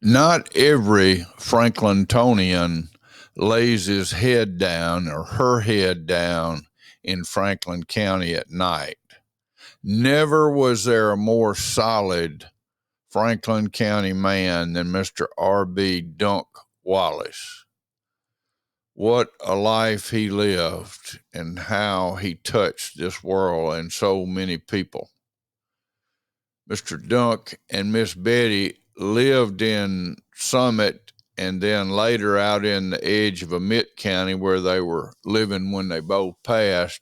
Not every Franklintonian lays his head down or her head down in Franklin County at night. Never was there a more solid Franklin County man than Mr. R.B. Dunk Wallace. What a life he lived and how he touched this world and so many people. Mr. Dunk and Miss Betty lived in Summit and then later out in the edge of Amite County where they were living when they both passed.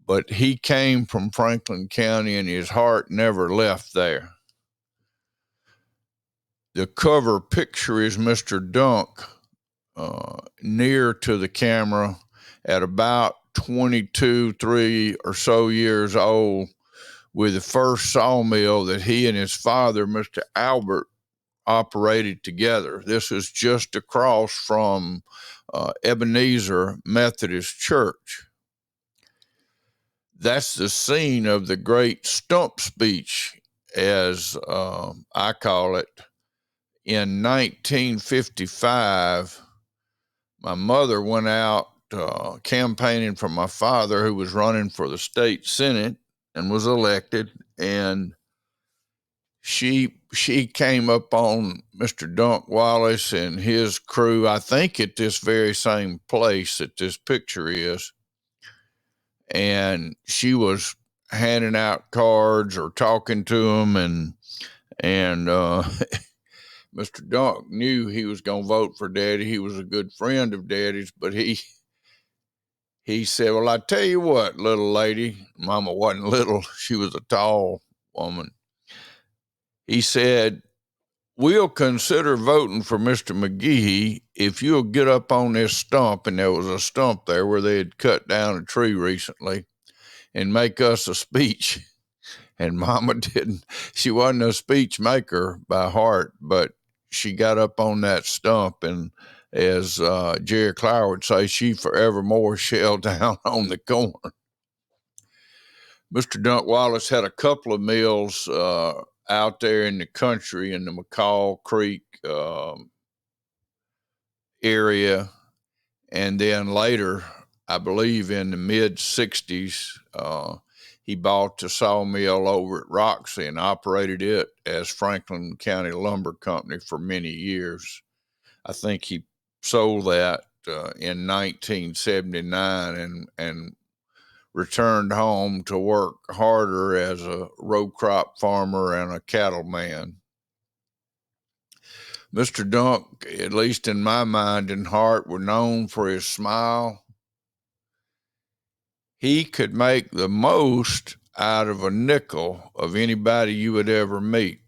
But he came from Franklin County and his heart never left there. The cover picture is Mr. Dunk near to the camera at about 22, 3 or so years old with the first sawmill that he and his father, Mr. Albert, operated together. This is just across from Ebenezer Methodist Church. That's the scene of the great stump speech, as I call it. In 1955, my mother went out campaigning for my father, who was running for the state senate and was elected, and she came up on Mr. Dunk Wallace and his crew, I think at this very same place that this picture is, and she was handing out cards or talking to him, and Mr. Dunk knew he was going to vote for Daddy. He was a good friend of Daddy's, but he said, well, I tell you what, little lady, Mama wasn't little, she was a tall woman. He said, we'll consider voting for Mr. McGehee if you'll get up on this stump, and there was a stump there where they had cut down a tree recently, and make us a speech. And Mama didn't, she wasn't a speech maker by heart, but she got up on that stump, and as Jerry Clower would say, she forevermore shelled down on the corn. Mr. Dunk Wallace had a couple of mills out there in the country in the McCall Creek area. And then later, I believe in the mid 60s, he bought the sawmill over at Roxy and operated it as Franklin County Lumber Company for many years. I think he sold that in 1979 and returned home to work harder as a row crop farmer and a cattleman. Mr. Dunk, at least in my mind and heart, were known for his smile. He could make the most out of a nickel of anybody you would ever meet.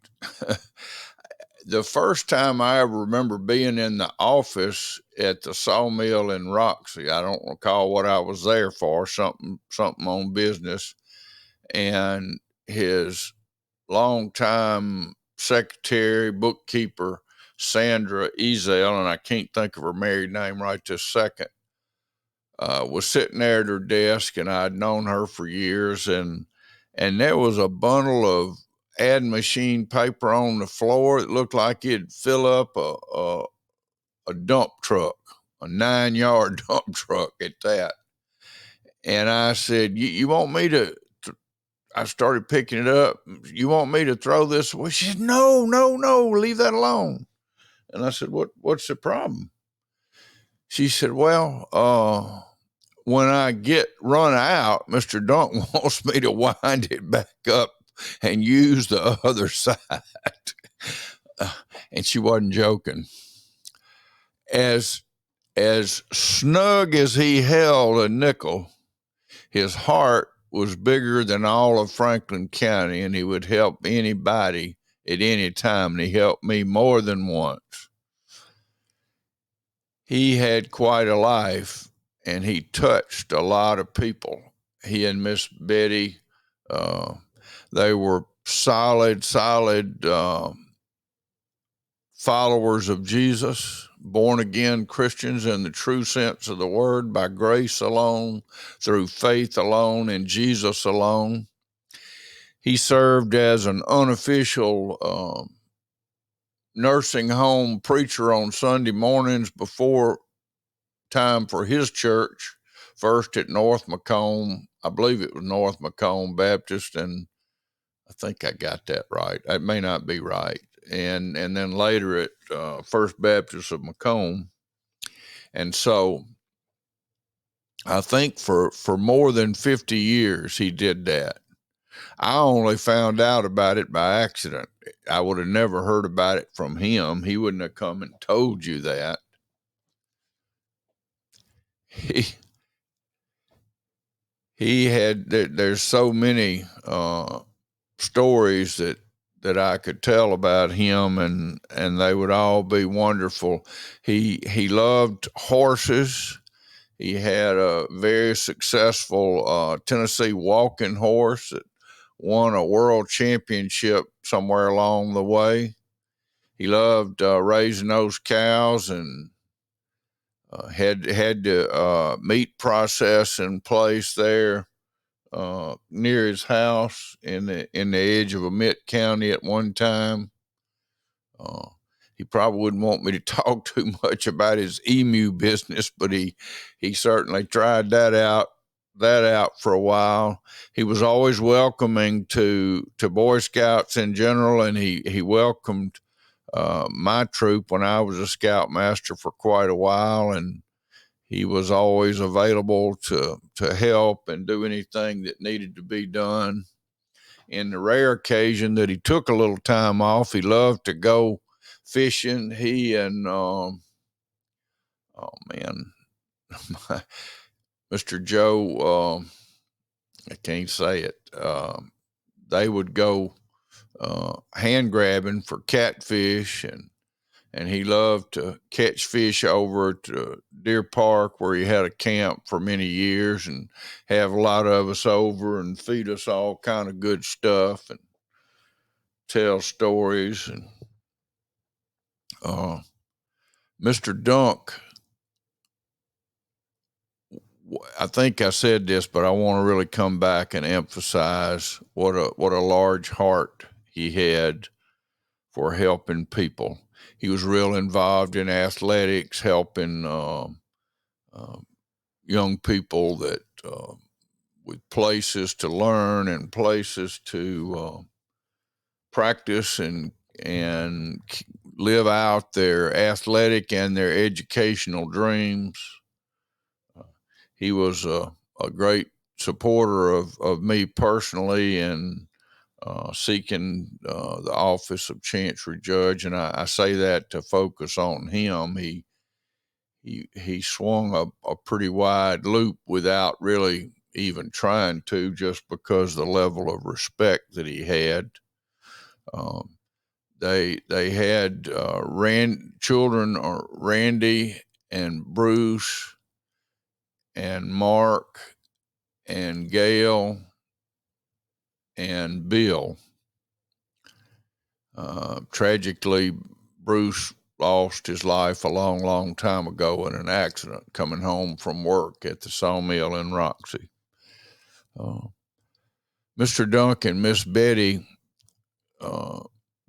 The first time I ever remember being in the office at the sawmill in Roxy, I don't recall what I was there for, something on business, and his longtime secretary, bookkeeper, Sandra Ezel, and I can't think of her married name right this second, was sitting there at her desk, and I'd known her for years, and there was a bundle of ad machine paper on the floor. It looked like it'd fill up a dump truck, a 9-yard dump truck at that. And I said, you want me to, I started picking it up. You want me to throw this away? She said, no, leave that alone. And I said, what's the problem? She said, well, when I get run out, Mr. Dunk wants me to wind it back up and use the other side. And she wasn't joking. As snug as he held a nickel, his heart was bigger than all of Franklin County, and he would help anybody at any time, and he helped me more than once. He had quite a life, and he touched a lot of people. He and Miss Betty, they were solid followers of Jesus, born-again Christians in the true sense of the word, by grace alone, through faith alone, in Jesus alone. He served as an unofficial nursing home preacher on Sunday mornings before time for his church, first at North Macomb. I believe it was North Macomb Baptist, and I think I got that right. It may not be right. And then later at First Baptist of Macomb. And so I think for more than 50 years he did that. I only found out about it by accident. I would have never heard about it from him. He wouldn't have come and told you that. He had, there's so many stories that I could tell about him, and they would all be wonderful. He loved horses. He had a very successful Tennessee walking horse that won a world championship somewhere along the way. He loved raising those cows, and had the meat process in place there near his house in the edge of Emmett County at one time. He probably wouldn't want me to talk too much about his emu business, but he certainly tried that out for a while. He was always welcoming to Boy Scouts in general, and he welcomed my troop when I was a scoutmaster for quite a while, and he was always available to help and do anything that needed to be done. In the rare occasion that he took a little time off, he loved to go fishing. He and Mr. Joe, I can't say it. They would go hand grabbing for catfish, and he loved to catch fish over at Deer Park, where he had a camp for many years, and have a lot of us over and feed us all kind of good stuff and tell stories. And Mr. Dunk, I think I said this, but I want to really come back and emphasize what a large heart he had for helping people. He was real involved in athletics, helping young people that with places to learn and places to practice and live out their athletic and their educational dreams. He was a great supporter of me personally, and seeking the office of Chancery Judge, and I say that to focus on him. He swung a pretty wide loop without really even trying to, just because the level of respect that he had. They had children, Randy and Bruce and Mark and Gail and Bill. Tragically, Bruce lost his life a long, long time ago in an accident coming home from work at the sawmill in Roxy. Mr. Dunk and Miss Betty,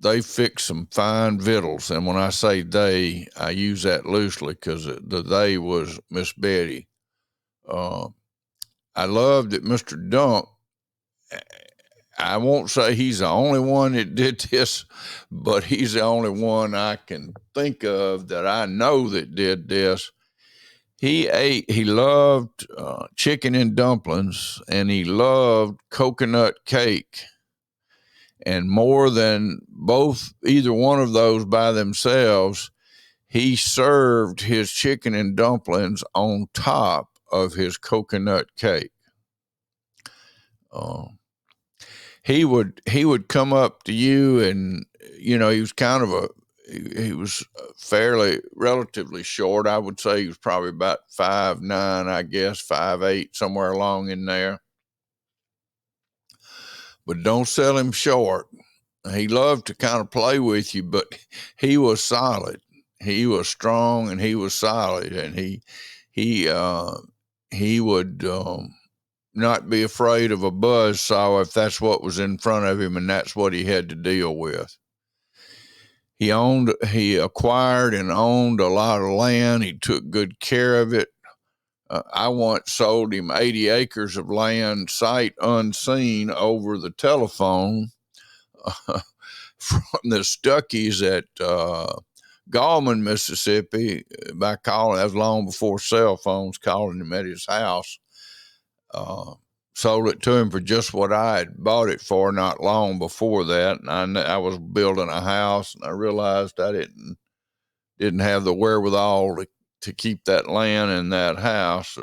they fixed some fine victuals. And when I say they, I use that loosely, because the they was Miss Betty. I love that Mr. Dunk, I won't say he's the only one that did this, but he's the only one I can think of that I know that did this. He loved chicken and dumplings, and he loved coconut cake. And more than either one of those by themselves, he served his chicken and dumplings on top of his coconut cake. He would come up to you, and he was he was fairly relatively short. I would say he was probably about 5'9", I guess 5'8", somewhere along in there. But don't sell him short. He loved to kind of play with you, but he was solid. He was strong, and he was solid, and he would not be afraid of a buzzsaw if that's what was in front of him and that's what he had to deal with. He acquired and owned a lot of land. He took good care of it. I once sold him 80 acres of land, sight unseen, over the telephone from the Stuckies at Gallman, Mississippi, by calling. That was long before cell phones, calling him at his house. Sold it to him for just what I had bought it for not long before that. And I was building a house, and I realized I didn't have the wherewithal to keep that land in that house.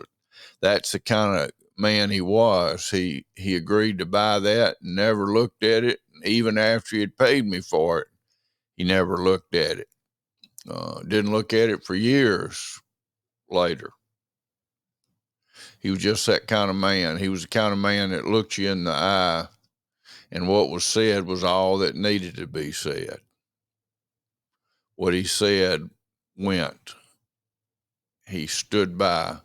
That's the kind of man he was. He agreed to buy that and never looked at it. Even after he had paid me for it, he never looked at it. Didn't look at it for years later. He was just that kind of man. He was the kind of man that looked you in the eye, and what was said was all that needed to be said. What he said went. He stood by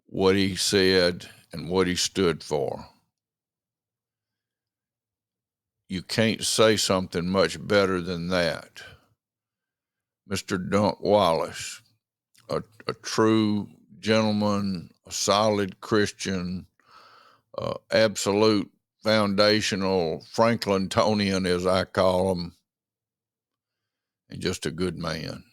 what he said and what he stood for. You can't say something much better than that. Mr. Dunk Wallace, a true gentleman, a solid Christian, absolute foundational Franklintonian, as I call him, and just a good man.